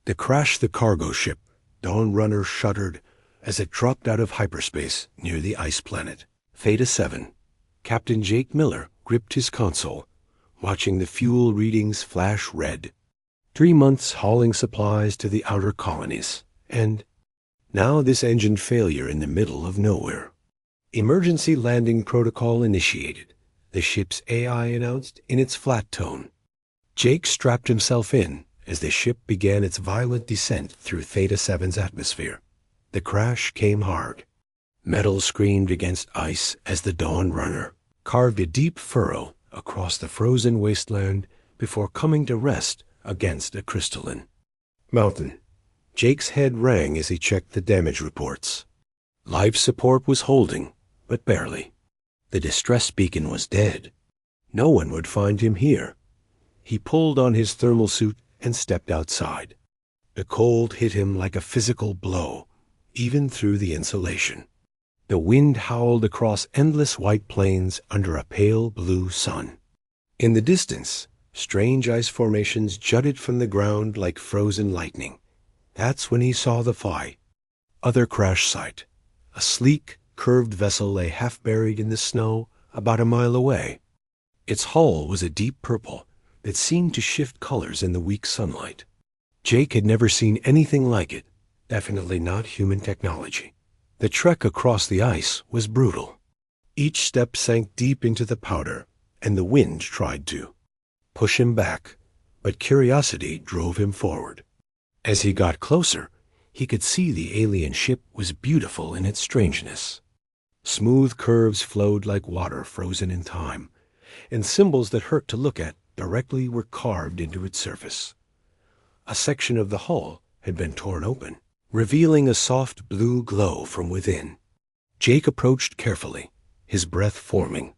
To crash the cargo ship, Dawn Runner shuddered as it dropped out of hyperspace near the ice planet. Theta 7. Captain Jake Miller gripped his console, watching the fuel readings flash red. 3 months hauling supplies to the outer colonies, and now this engine failure in the middle of nowhere. Emergency landing protocol initiated, the ship's AI announced in its flat tone. Jake strapped himself in as the ship began its violent descent through Theta 7's atmosphere. The crash came hard. Metal screamed against ice as the Dawn Runner carved a deep furrow across the frozen wasteland before coming to rest against a crystalline mountain. Jake's head rang as he checked the damage reports. Life support was holding, but barely. The distress beacon was dead. No one would find him here. He pulled on his thermal suit and stepped outside. The cold hit him like a physical blow, even through the insulation. The wind howled across endless white plains under a pale blue sun. In the distance, strange ice formations jutted from the ground like frozen lightning. That's when he saw the HFY. Other crash site. A sleek, curved vessel lay half buried in the snow about a mile away. Its hull was a deep purple that seemed to shift colors in the weak sunlight. Jake had never seen anything like it, definitely not human technology. The trek across the ice was brutal. Each step sank deep into the powder, and the wind tried to push him back, but curiosity drove him forward. As he got closer, he could see the alien ship was beautiful in its strangeness. Smooth curves flowed like water frozen in time, and symbols that hurt to look at directly were carved into its surface. A section of the hull had been torn open, revealing a soft blue glow from within. Jake approached carefully, his breath forming.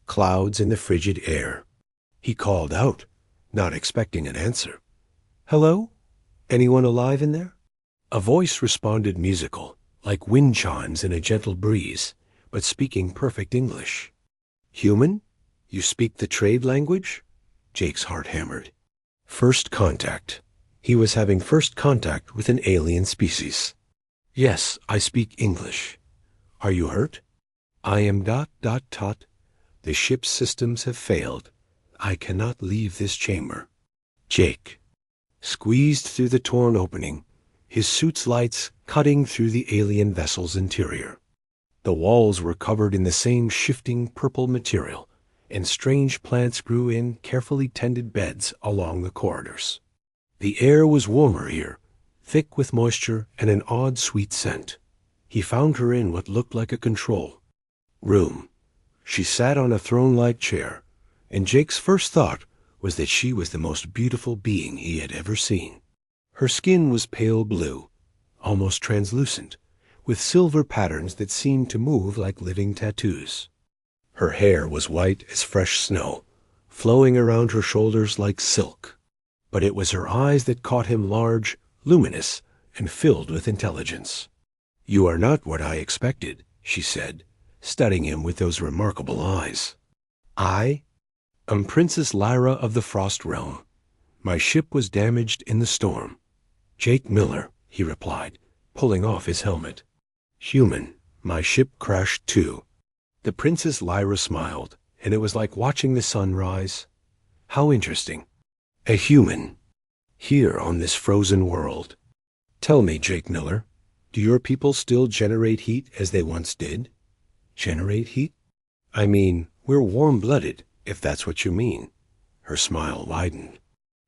Clouds in the frigid air. He called out, not expecting an answer. "Hello? Anyone alive in there?" A voice responded musical, like wind chimes in a gentle breeze, but speaking perfect English. "Human? You speak the trade language?" Jake's heart hammered. First contact. He was having first contact with an alien species. "Yes, I speak English. Are you hurt?" "I am ... The ship's systems have failed. I cannot leave this chamber." Jake squeezed through the torn opening, his suit's lights cutting through the alien vessel's interior. The walls were covered in the same shifting purple material, and strange plants grew in carefully tended beds along the corridors. The air was warmer here, thick with moisture and an odd sweet scent. He found her in what looked like a control room. She sat on a throne-like chair, and Jake's first thought was that she was the most beautiful being he had ever seen. Her skin was pale blue, almost translucent, with silver patterns that seemed to move like living tattoos. Her hair was white as fresh snow, flowing around her shoulders like silk. But it was her eyes that caught him, large, luminous, and filled with intelligence. "You are not what I expected," she said, studying him with those remarkable eyes. "I am Princess Lyra of the Frost Realm. My ship was damaged in the storm." "Jake Miller," he replied, pulling off his helmet. "Human, my ship crashed too." The Princess Lyra smiled, and it was like watching the sun rise. "How interesting. A human, here on this frozen world. Tell me, Jake Miller, do your people still generate heat as they once did?" "Generate heat? I mean, we're warm-blooded, if that's what you mean." Her smile widened.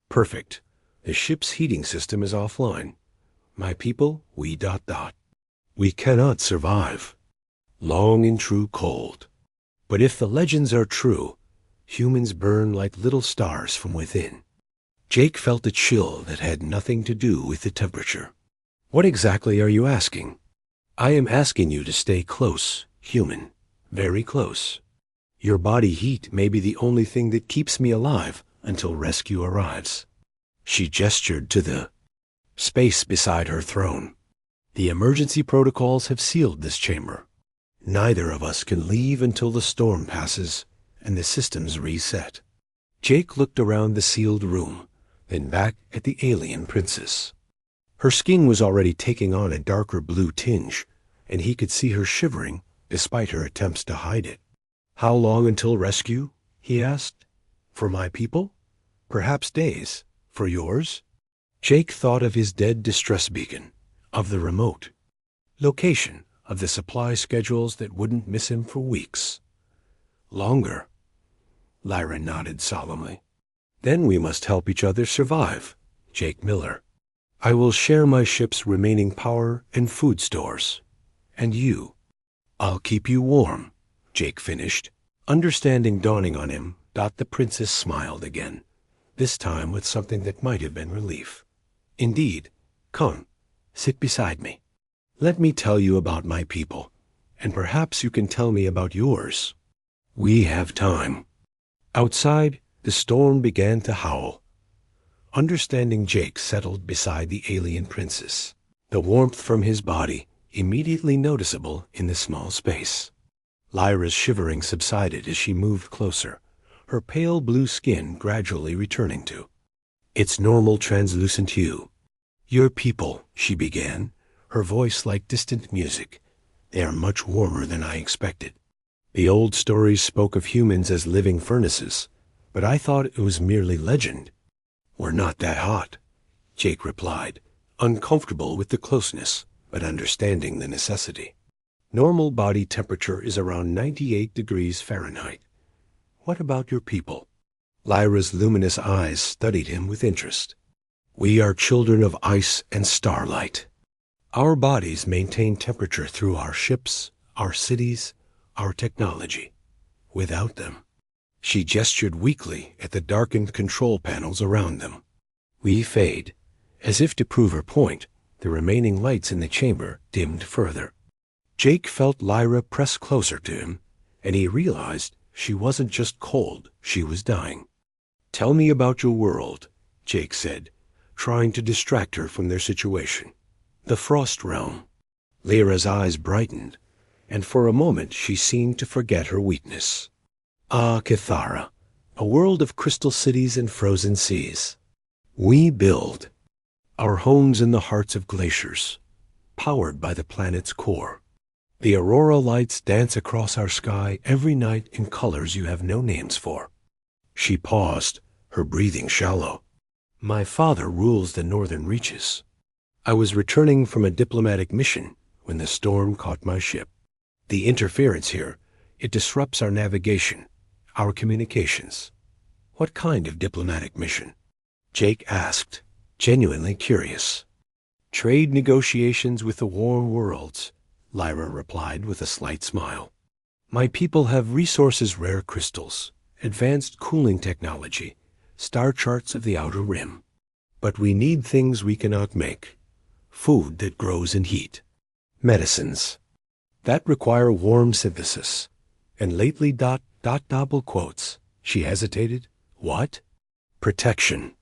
"Perfect. The ship's heating system is offline. My people, we ... We cannot survive. Long and true cold. But if the legends are true, humans burn like little stars from within." Jake felt a chill that had nothing to do with the temperature. "What exactly are you asking?" "I am asking you to stay close, human, very close. Your body heat may be the only thing that keeps me alive until rescue arrives." She gestured to the space beside her throne. "The emergency protocols have sealed this chamber. Neither of us can leave until the storm passes and the systems reset." Jake looked around the sealed room, then back at the alien princess. Her skin was already taking on a darker blue tinge, and he could see her shivering despite her attempts to hide it. "How long until rescue?" he asked. "For my people? Perhaps days. For yours?" Jake thought of his dead distress beacon, of the remote location, of the supply schedules that wouldn't miss him for weeks. "Longer." Lyra nodded solemnly. "Then we must help each other survive." Jake Miller. "I will share my ship's remaining power and food stores. And you?" "I'll keep you warm," Jake finished. Understanding dawning on him, the princess smiled again, this time with something that might have been relief. "Indeed. Come, sit beside me. Let me tell you about my people, and perhaps you can tell me about yours. We have time." Outside, the storm began to howl. Understanding Jake settled beside the alien princess, the warmth from his body immediately noticeable in the small space. Lyra's shivering subsided as she moved closer, her pale blue skin gradually returning to its normal translucent hue. "Your people," she began, her voice like distant music. "They are much warmer than I expected. The old stories spoke of humans as living furnaces, but I thought it was merely legend." "We're not that hot," Jake replied, uncomfortable with the closeness, but understanding the necessity. "Normal body temperature is around 98 degrees Fahrenheit. What about your people?" Lyra's luminous eyes studied him with interest. "We are children of ice and starlight. Our bodies maintain temperature through our ships, our cities, our technology. Without them—" She gestured weakly at the darkened control panels around them. "We fade." As if to prove her point, the remaining lights in the chamber dimmed further. Jake felt Lyra press closer to him, and he realized she wasn't just cold, she was dying. "Tell me about your world," Jake said, trying to distract her from their situation. "The Frost Realm." Lyra's eyes brightened, and for a moment she seemed to forget her weakness. "Ah, Kithara, a world of crystal cities and frozen seas. We build our homes in the hearts of glaciers, powered by the planet's core. The aurora lights dance across our sky every night in colors you have no names for." She paused, her breathing shallow. "My father rules the northern reaches. I was returning from a diplomatic mission when the storm caught my ship. The interference here, it disrupts our navigation, our communications." "What kind of diplomatic mission?" Jake asked, genuinely curious. "Trade negotiations with the warm worlds," Lyra replied with a slight smile. "My people have resources, rare crystals, advanced cooling technology, star charts of the outer rim. But we need things we cannot make. Food that grows in heat. Medicines that require warm synthesis. And lately ... double quotes. She hesitated. "What?" "Protection.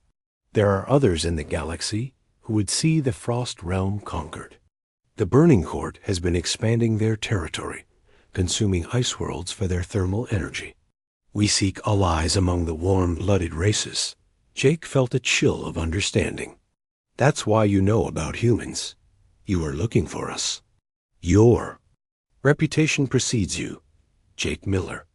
There are others in the galaxy who would see the Frost Realm conquered. The Burning Court has been expanding their territory, consuming ice worlds for their thermal energy. We seek allies among the warm-blooded races." Jake felt a chill of understanding. "That's why you know about humans. You are looking for us. Your reputation precedes you, Jake Miller.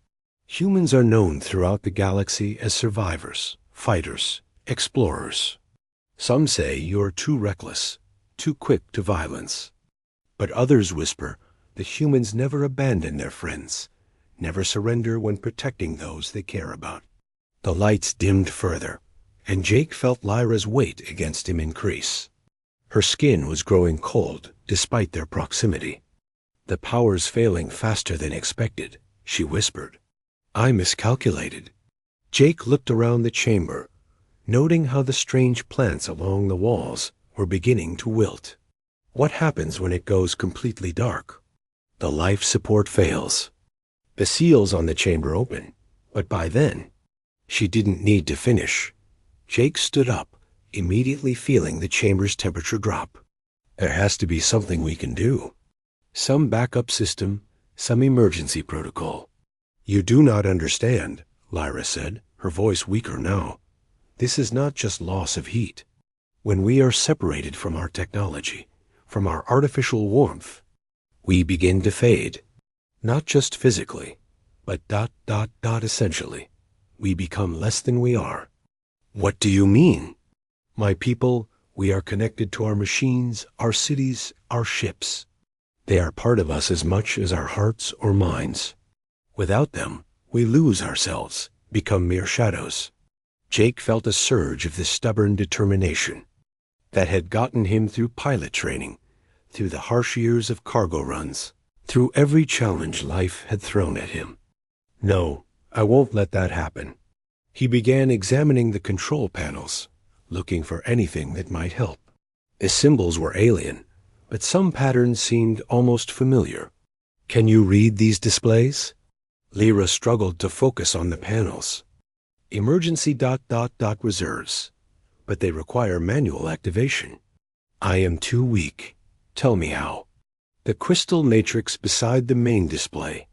Humans are known throughout the galaxy as survivors, fighters, explorers. Some say you're too reckless, too quick to violence. But others whisper that humans never abandon their friends, never surrender when protecting those they care about." The lights dimmed further, and Jake felt Lyra's weight against him increase. Her skin was growing cold despite their proximity. "The power's failing faster than expected," she whispered. "I miscalculated." Jake looked around the chamber, noting how the strange plants along the walls were beginning to wilt. "What happens when it goes completely dark?" "The life support fails. The seals on the chamber open, but by then—" She didn't need to finish. Jake stood up, immediately feeling the chamber's temperature drop. "There has to be something we can do. Some backup system, some emergency protocol." "You do not understand," Lyra said, her voice weaker now. "This is not just loss of heat. When we are separated from our technology, from our artificial warmth, we begin to fade. Not just physically, but essentially. We become less than we are. What do you mean? My people, we are connected to our machines, our cities, our ships. They are part of us as much as our hearts or minds. Without them, we lose ourselves, become mere shadows. Jake felt a surge of this stubborn determination that had gotten him through pilot training, through the harsh years of cargo runs, through every challenge life had thrown at him. No, I won't let that happen. He began examining the control panels, looking for anything that might help. The symbols were alien, but some patterns seemed almost familiar. Can you read these displays? Lyra struggled to focus on the panels. Emergency ... reserves, but they require manual activation. I am too weak. Tell me how. The crystal matrix beside the main display.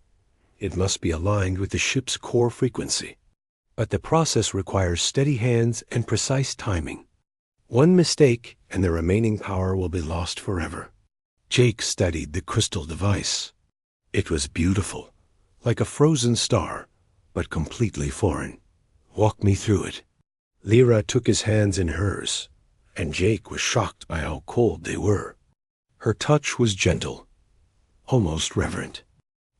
It must be aligned with the ship's core frequency. But the process requires steady hands and precise timing. One mistake and the remaining power will be lost forever. Jake studied the crystal device. It was beautiful, like a frozen star, but completely foreign. Walk me through it. Lyra took his hands in hers, and Jake was shocked by how cold they were. Her touch was gentle, almost reverent.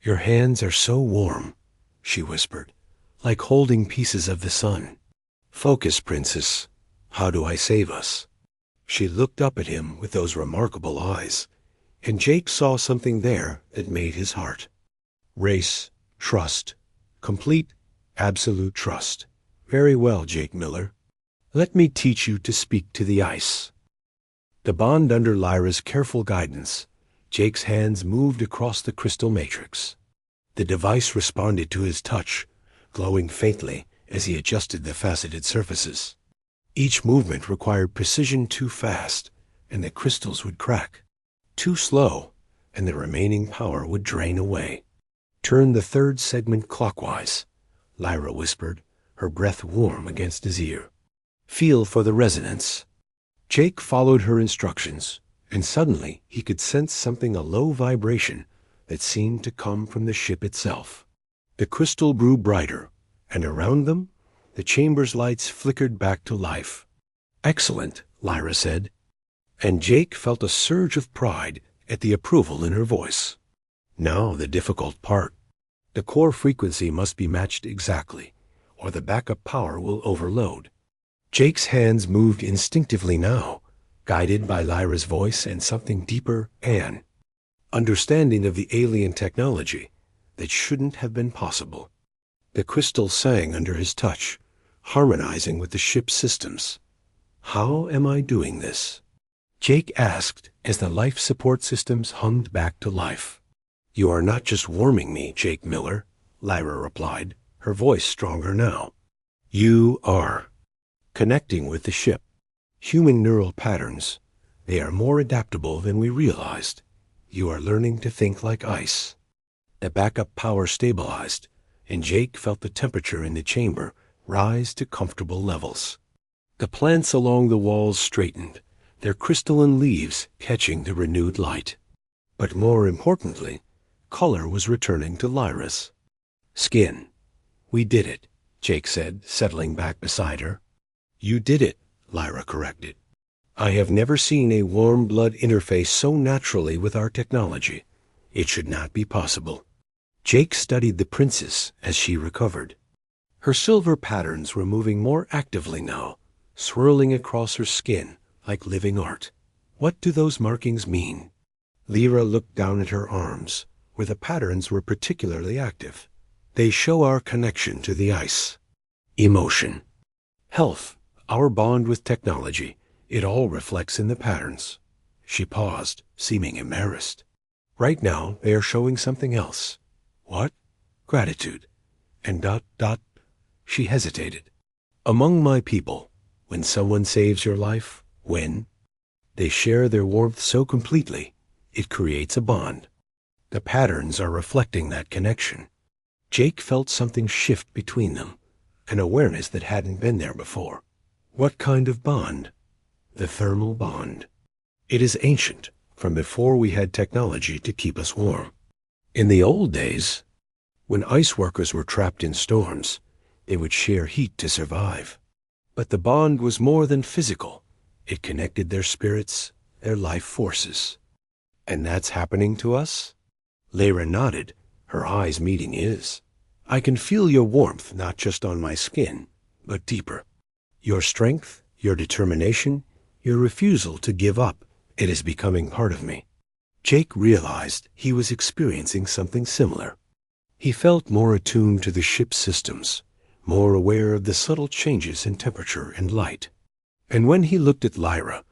Your hands are so warm, she whispered, like holding pieces of the sun. Focus, princess. How do I save us? She looked up at him with those remarkable eyes, and Jake saw something there that made his heart race, trust, complete, absolute trust. Very well, Jake Miller. Let me teach you to speak to the ice. The bond under Lyra's careful guidance, Jake's hands moved across the crystal matrix. The device responded to his touch, glowing faintly as he adjusted the faceted surfaces. Each movement required precision too fast, and the crystals would crack. Too slow, and the remaining power would drain away. Turn the third segment clockwise, Lyra whispered, her breath warm against his ear. Feel for the resonance. Jake followed her instructions, and suddenly he could sense something, a low vibration that seemed to come from the ship itself. The crystal grew brighter, and around them, the chamber's lights flickered back to life. Excellent, Lyra said, and Jake felt a surge of pride at the approval in her voice. Now the difficult part. The core frequency must be matched exactly, or the backup power will overload. Jake's hands moved instinctively now, guided by Lyra's voice and something deeper, an understanding of the alien technology that shouldn't have been possible. The crystal sang under his touch, harmonizing with the ship's systems. How am I doing this? Jake asked as the life support systems hummed back to life. You are not just warming me, Jake Miller, Lyra replied, her voice stronger now. You are connecting with the ship. Human neural patterns, they are more adaptable than we realized. You are learning to think like ice. The backup power stabilized, and Jake felt the temperature in the chamber rise to comfortable levels. The plants along the walls straightened, their crystalline leaves catching the renewed light. But more importantly, color was returning to Lyra's skin. We did it, Jake said, settling back beside her. You did it, Lyra corrected. I have never seen a warm blood interface so naturally with our technology. It should not be possible. Jake studied the princess as she recovered. Her silver patterns were moving more actively now, swirling across her skin like living art. What do those markings mean? Lyra looked down at her arms, where the patterns were particularly active. They show our connection to the ice. Emotion. Health. Our bond with technology. It all reflects in the patterns. She paused, seeming embarrassed. Right now, they are showing something else. What? Gratitude. And ... She hesitated. Among my people, when someone saves your life, when they share their warmth so completely, it creates a bond. The patterns are reflecting that connection. Jake felt something shift between them, an awareness that hadn't been there before. What kind of bond? The thermal bond. It is ancient, from before we had technology to keep us warm. In the old days, when ice workers were trapped in storms, they would share heat to survive. But the bond was more than physical. It connected their spirits, their life forces. And that's happening to us? Lyra nodded, her eyes meeting his. I can feel your warmth not just on my skin, but deeper. Your strength, your determination, your refusal to give up, it is becoming part of me. Jake realized he was experiencing something similar. He felt more attuned to the ship's systems, more aware of the subtle changes in temperature and light. And when he looked at Lyra,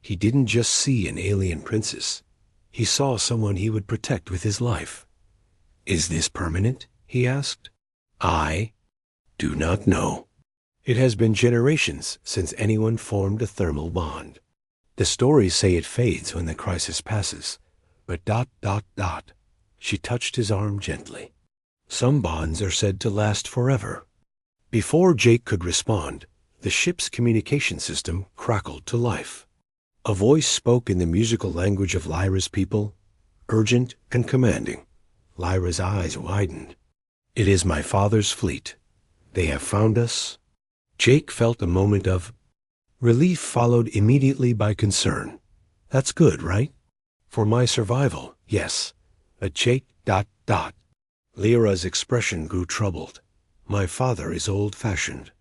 he didn't just see an alien princess. He saw someone he would protect with his life. Is this permanent? He asked. I do not know. It has been generations since anyone formed a thermal bond. The stories say it fades when the crisis passes, but ... She touched his arm gently. Some bonds are said to last forever. Before Jake could respond, the ship's communication system crackled to life. A voice spoke in the musical language of Lyra's people, urgent and commanding. Lyra's eyes widened. It is my father's fleet. They have found us. Jake felt a moment of relief followed immediately by concern. That's good, right? For my survival, yes. But Jake ... Lyra's expression grew troubled. My father is old-fashioned.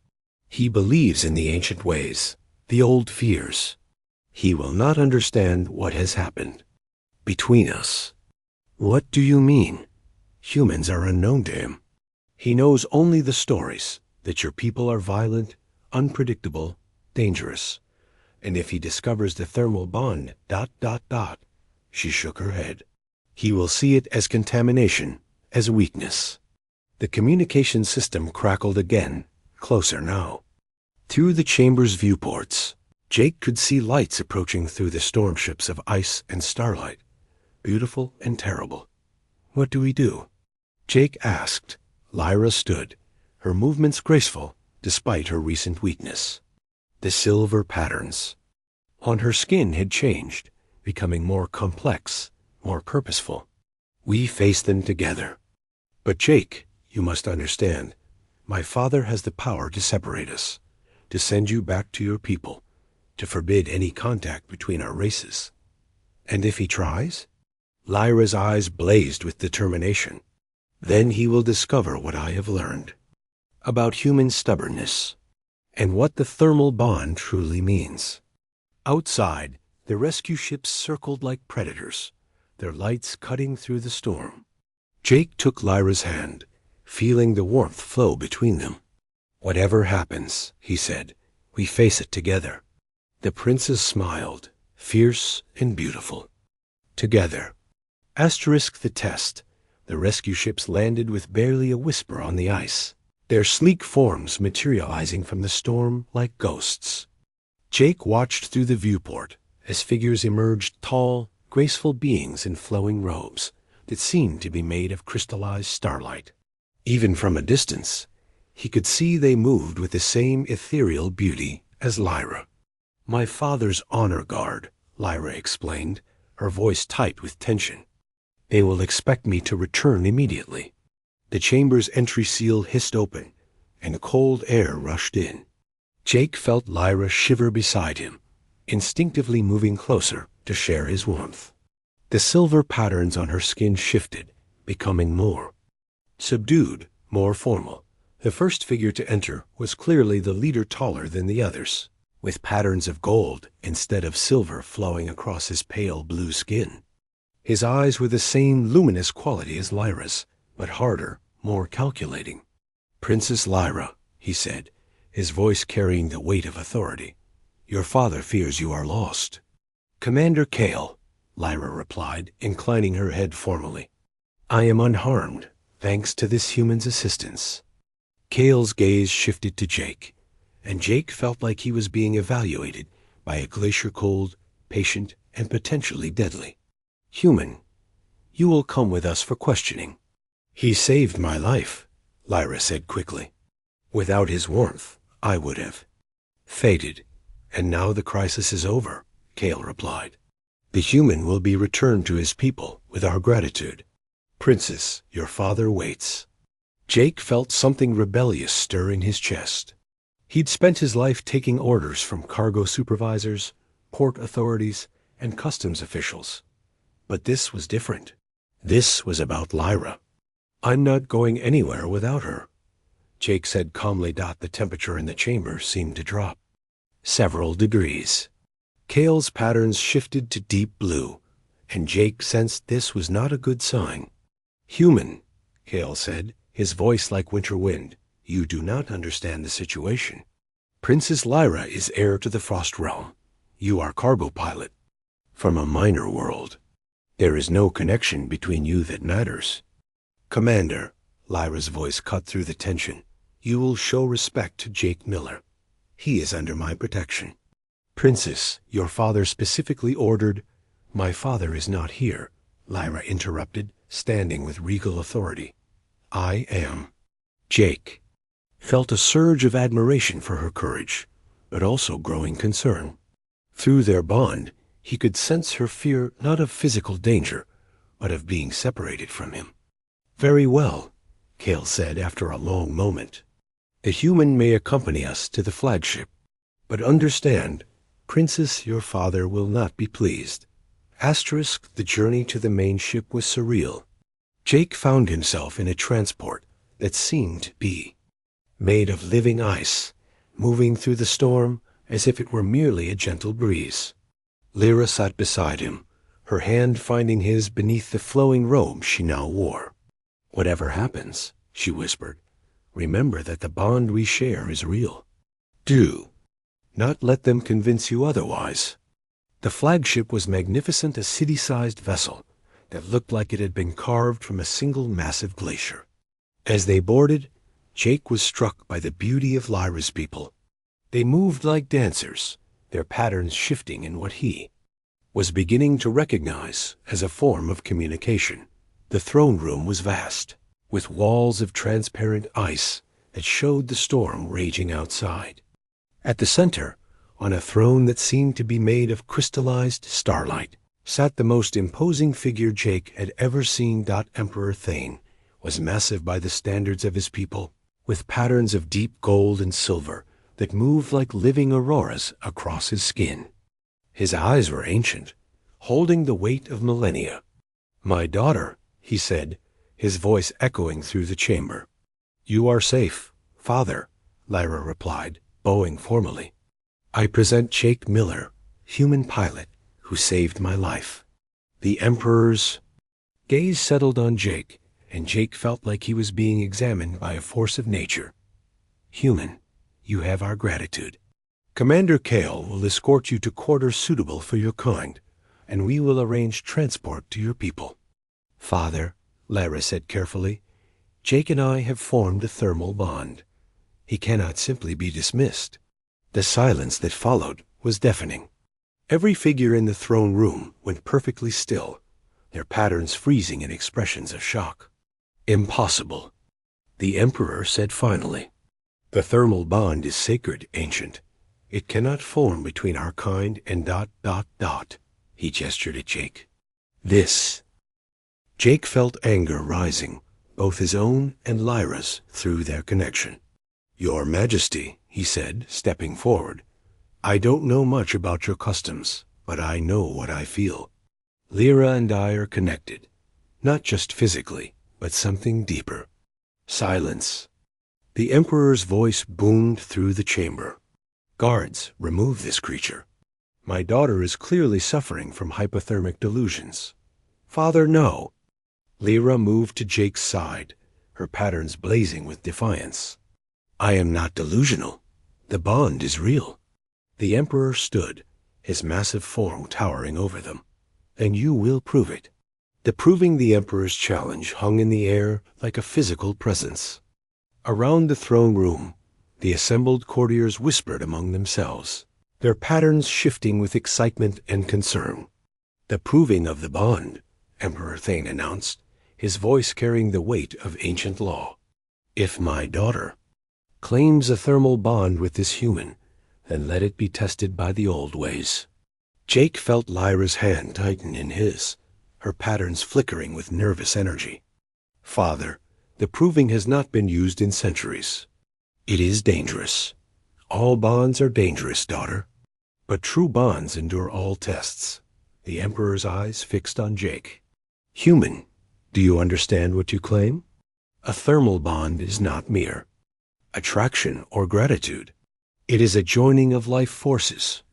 He believes in the ancient ways, the old fears. He will not understand what has happened between us. What do you mean? Humans are unknown to him. He knows only the stories, that your people are violent, unpredictable, dangerous. And if he discovers the thermal bond ... She shook her head. He will see it as contamination, as weakness. The communication system crackled again, closer now. Through the chamber's viewports, Jake could see lights approaching through the storm ships of ice and starlight, beautiful and terrible. What do we do? Jake asked. Lyra stood, her movements graceful despite her recent weakness. The silver patterns on her skin had changed, becoming more complex, more purposeful. We face them together. But Jake, you must understand, my father has the power to separate us, to send you back to your people, to forbid any contact between our races. And if he tries? Lyra's eyes blazed with determination. Then he will discover what I have learned about human stubbornness and what the thermal bond truly means. Outside, the rescue ships circled like predators, their lights cutting through the storm. Jake took Lyra's hand, feeling the warmth flow between them. Whatever happens, he said, we face it together. The princess smiled, fierce and beautiful. Together. Asterisk the test. The rescue ships landed with barely a whisper on the ice, their sleek forms materializing from the storm like ghosts. Jake watched through the viewport as figures emerged, tall, graceful beings in flowing robes that seemed to be made of crystallized starlight. Even from a distance, he could see they moved with the same ethereal beauty as Lyra. My father's honor guard, Lyra explained, her voice tight with tension. They will expect me to return immediately. The chamber's entry seal hissed open, and cold air rushed in. Jake felt Lyra shiver beside him, instinctively moving closer to share his warmth. The silver patterns on her skin shifted, becoming more subdued, more formal. The first figure to enter was clearly the leader, taller than the others, with patterns of gold instead of silver flowing across his pale blue skin. His eyes were the same luminous quality as Lyra's, but harder, more calculating. Princess Lyra, he said, his voice carrying the weight of authority. Your father fears you are lost. Commander Kale, Lyra replied, inclining her head formally. I am unharmed, thanks to this human's assistance. Kale's gaze shifted to Jake, and Jake felt like he was being evaluated by a glacier-cold, patient, and potentially deadly. Human, you will come with us for questioning. He saved my life, Lyra said quickly. Without his warmth, I would have faded, And now the crisis is over, Kale replied. The human will be returned to his people with our gratitude. Princess, your father waits. Jake felt something rebellious stir in his chest. He'd spent his life taking orders from cargo supervisors, port authorities, and customs officials. But this was different. This was about Lyra. I'm not going anywhere without her, Jake said calmly. The temperature in the chamber seemed to drop. Several degrees. Kale's patterns shifted to deep blue, and Jake sensed this was not a good sign. Human, Kale said, his voice like winter wind, you do not understand the situation. Princess Lyra is heir to the Frost Realm. You are cargo pilot. From a minor world. There is no connection between you that matters. Commander, Lyra's voice cut through the tension, you will show respect to Jake Miller. He is under my protection. Princess, your father specifically ordered— My father is not here, Lyra interrupted, standing with regal authority. I am. Jake felt a surge of admiration for her courage, but also growing concern. Through their bond, he could sense her fear not of physical danger, but of being separated from him. Very well, Kale said after a long moment. A human may accompany us to the flagship, but understand, Princess, your father will not be pleased. The journey to the main ship was surreal. Jake found himself in a transport that seemed to be made of living ice, moving through the storm as if it were merely a gentle breeze. Lyra sat beside him, her hand finding his beneath the flowing robe she now wore. Whatever happens, she whispered, remember that the bond we share is real. Do not let them convince you otherwise. The flagship was magnificent, a city-sized vessel that looked like it had been carved from a single massive glacier. As they boarded, Jake was struck by the beauty of Lyra's people. They moved like dancers, their patterns shifting in what he was beginning to recognize as a form of communication. The throne room was vast, with walls of transparent ice that showed the storm raging outside. At the center, on a throne that seemed to be made of crystallized starlight, sat the most imposing figure Jake had ever seen. Emperor Thane was massive by the standards of his people, with patterns of deep gold and silver that moved like living auroras across his skin. His eyes were ancient, holding the weight of millennia. My daughter, he said, his voice echoing through the chamber. You are safe, father, Lyra replied, bowing formally. I present Jake Miller, human pilot, who saved my life. The Emperor's gaze settled on Jake, and Jake felt like he was being examined by a force of nature. Human, you have our gratitude. Commander Kale will escort you to quarters suitable for your kind, and we will arrange transport to your people. Father, Lyra said carefully, Jake and I have formed a thermal bond. He cannot simply be dismissed. The silence that followed was deafening. Every figure in the throne room went perfectly still, their patterns freezing in expressions of shock. Impossible, the Emperor said finally. The thermal bond is sacred, Ancient. It cannot form between our kind and ... He gestured at Jake. This. Jake felt anger rising, both his own and Lyra's, through their connection. Your Majesty, he said, stepping forward, I don't know much about your customs, but I know what I feel. Lyra and I are connected, not just physically, but something deeper. Silence. The Emperor's voice boomed through the chamber. Guards, remove this creature. My daughter is clearly suffering from hypothermic delusions. Father, no. Lyra moved to Jake's side, her patterns blazing with defiance. I am not delusional. The bond is real. The Emperor stood, his massive form towering over them. And you will prove it. Proving the Emperor's challenge hung in the air like a physical presence. Around the throne room, the assembled courtiers whispered among themselves, their patterns shifting with excitement and concern. The proving of the bond, Emperor Thane announced, his voice carrying the weight of ancient law. If my daughter claims a thermal bond with this human, and let it be tested by the old ways. Jake felt Lyra's hand tighten in his, her patterns flickering with nervous energy. Father, the proving has not been used in centuries. It is dangerous. All bonds are dangerous, daughter. But true bonds endure all tests. The Emperor's eyes fixed on Jake. Human, do you understand what you claim? A thermal bond is not mere attraction or gratitude. It is a joining of life forces,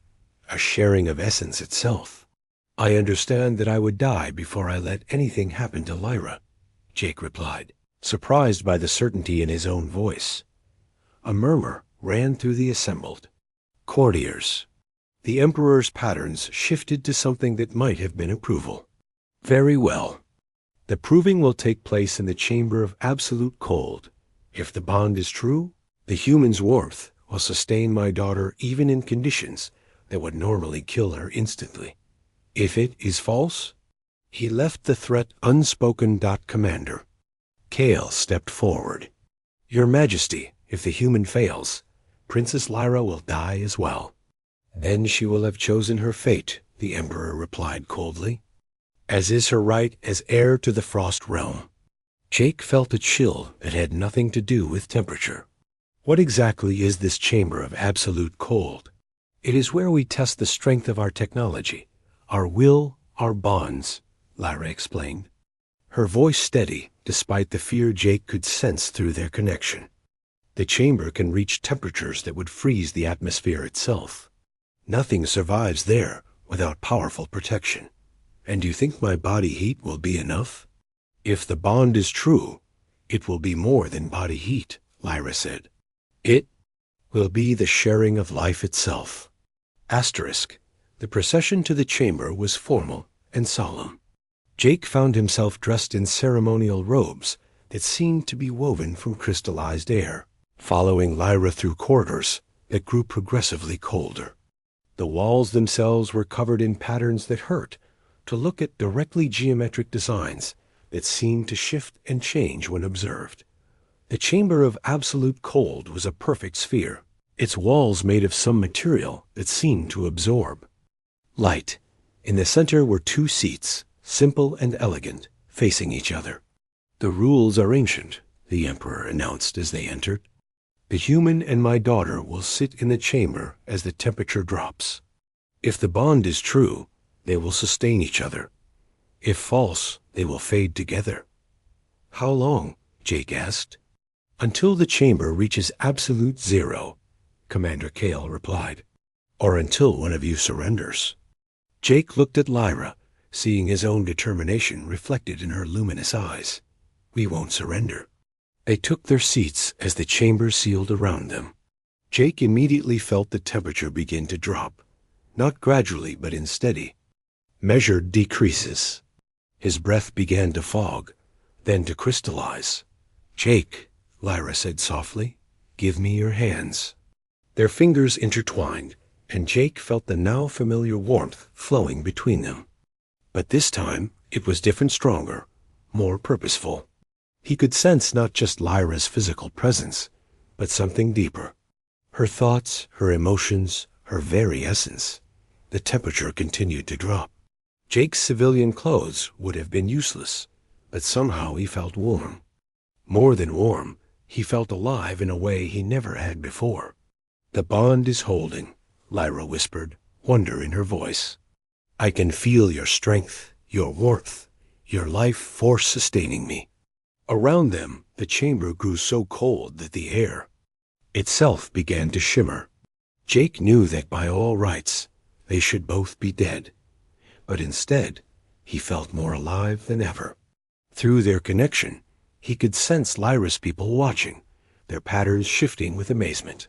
a sharing of essence itself. I understand that I would die before I let anything happen to Lyra, Jake replied, surprised by the certainty in his own voice. A murmur ran through the assembled courtiers. The Emperor's patterns shifted to something that might have been approval. Very well. The proving will take place in the chamber of absolute cold. If the bond is true, the human's warmth will sustain my daughter even in conditions that would normally kill her instantly. If it is false, he left the threat unspoken. Commander Kale stepped forward. Your Majesty, if the human fails, Princess Lyra will die as well. Then she will have chosen her fate, the Emperor replied coldly, as is her right as heir to the Frost Realm. Jake felt a chill that had nothing to do with temperature. What exactly is this chamber of absolute cold? It is where we test the strength of our technology, our will, our bonds, Lyra explained, her voice steady despite the fear Jake could sense through their connection. The chamber can reach temperatures that would freeze the atmosphere itself. Nothing survives there without powerful protection. And do you think my body heat will be enough? If the bond is true, it will be more than body heat, Lyra said. It will be the sharing of life itself. Asterisk. The procession to the chamber was formal and solemn. Jake found himself dressed in ceremonial robes that seemed to be woven from crystallized air, following Lyra through corridors that grew progressively colder. The walls themselves were covered in patterns that hurt to look at, directly geometric designs that seemed to shift and change when observed. The chamber of absolute cold was a perfect sphere, its walls made of some material that seemed to absorb light. In the center were two seats, simple and elegant, facing each other. The rules are ancient, the Emperor announced as they entered. The human and my daughter will sit in the chamber as the temperature drops. If the bond is true, they will sustain each other. If false, they will fade together. How long? Jake asked. Until the chamber reaches absolute zero, Commander Kale replied. Or until one of you surrenders. Jake looked at Lyra, seeing his own determination reflected in her luminous eyes. We won't surrender. They took their seats as the chamber sealed around them. Jake immediately felt the temperature begin to drop, not gradually but in steady, measured decreases. His breath began to fog, then to crystallize. Jake, Lyra said softly, give me your hands. Their fingers intertwined, and Jake felt the now familiar warmth flowing between them. But this time, it was different, stronger, more purposeful. He could sense not just Lyra's physical presence, but something deeper. Her thoughts, her emotions, her very essence. The temperature continued to drop. Jake's civilian clothes would have been useless, but somehow he felt warm. More than warm, he felt alive in a way he never had before. The bond is holding, Lyra whispered, wonder in her voice. I can feel your strength, your warmth, your life force sustaining me. Around them, the chamber grew so cold that the air itself began to shimmer. Jake knew that by all rights, they should both be dead. But instead, he felt more alive than ever. Through their connection, he could sense Lyra's people watching, their patterns shifting with amazement.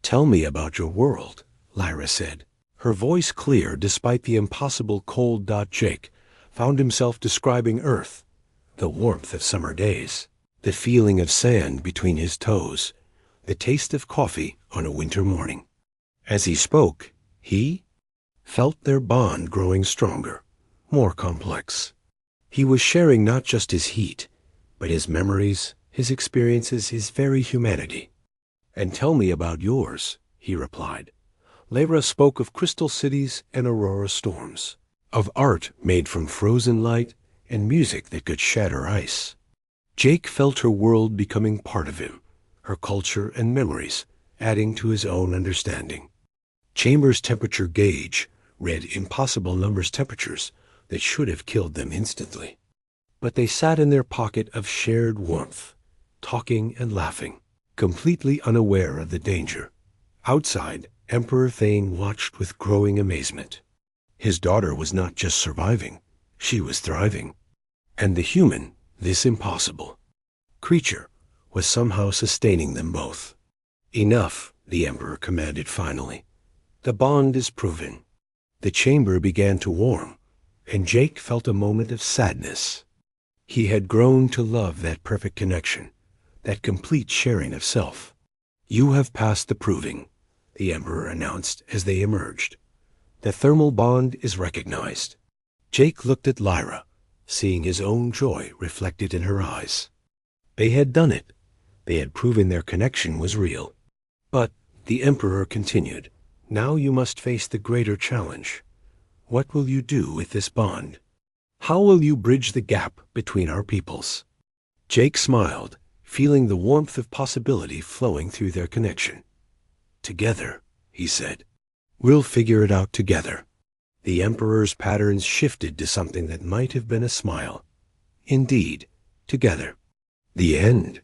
Tell me about your world, Lyra said, her voice clear despite the impossible cold. Jake found himself describing Earth, the warmth of summer days, the feeling of sand between his toes, the taste of coffee on a winter morning. As he spoke, he felt their bond growing stronger, more complex. He was sharing not just his heat, but his memories, his experiences, his very humanity. And tell me about yours, he replied, Lyra spoke of crystal cities and aurora storms, of art made from frozen light and music that could shatter ice. Jake felt her world becoming part of him, her culture and memories adding to his own understanding. Chambers' temperature gauge read impossible numbers temperatures that should have killed them instantly. But they sat in their pocket of shared warmth, talking and laughing, completely unaware of the danger. Outside, Emperor Thane watched with growing amazement. His daughter was not just surviving, she was thriving. And the human, this impossible creature, was somehow sustaining them both. Enough, the Emperor commanded finally. The bond is proven. The chamber began to warm, and Jake felt a moment of sadness. He had grown to love that perfect connection, that complete sharing of self. You have passed the proving, the Emperor announced as they emerged. The thermal bond is recognized. Jake looked at Lyra, seeing his own joy reflected in her eyes. They had done it. They had proven their connection was real. But, the Emperor continued, now you must face the greater challenge. What will you do with this bond? How will you bridge the gap between our peoples? Jake smiled, feeling the warmth of possibility flowing through their connection. Together, he said. We'll figure it out together. The Emperor's patterns shifted to something that might have been a smile. Indeed, together. The end.